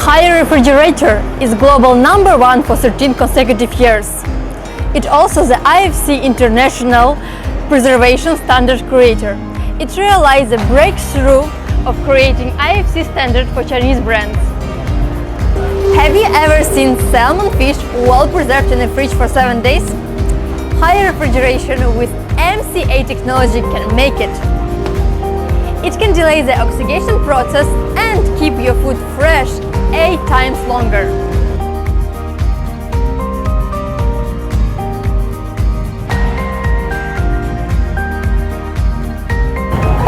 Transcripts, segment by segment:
Haier refrigerator is global #1 for 13 consecutive years. It also the IFC International Preservation Standard Creator. It realized a breakthrough of creating IFC standard for Chinese brands. Have you ever seen salmon fish well preserved in a fridge for 7 days? Haier refrigeration with MCA technology can make it. It can delay the oxidation process and keep your food fresh 8 times longer.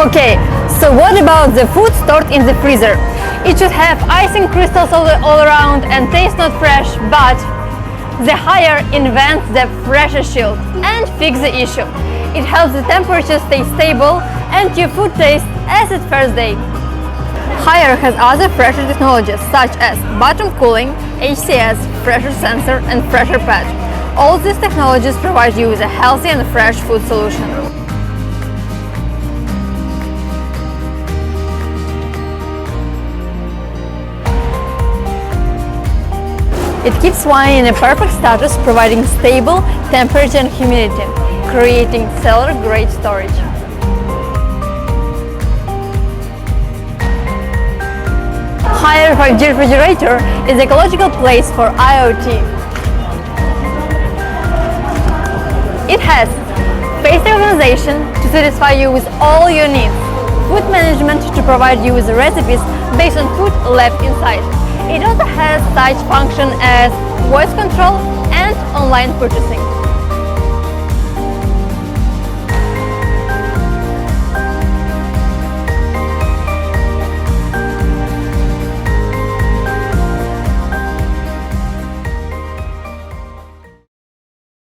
Okay, so what about the food stored in the freezer? It should have icing crystals all around and taste not fresh, but the Haier invents the pressure shield and fix the issue. It helps the temperature stay stable and your food tastes as its first day. Haier has other pressure technologies such as bottom cooling, HCS, pressure sensor and pressure pad. All these technologies provide you with a healthy and fresh food solution. It keeps wine in a perfect status, providing stable temperature and humidity, creating cellar-grade storage. Haier 5G refrigerator is an ecological place for IoT. It has face recognition to satisfy you with all your needs, food management to provide you with recipes based on food left inside. It also has such function as voice control and online purchasing.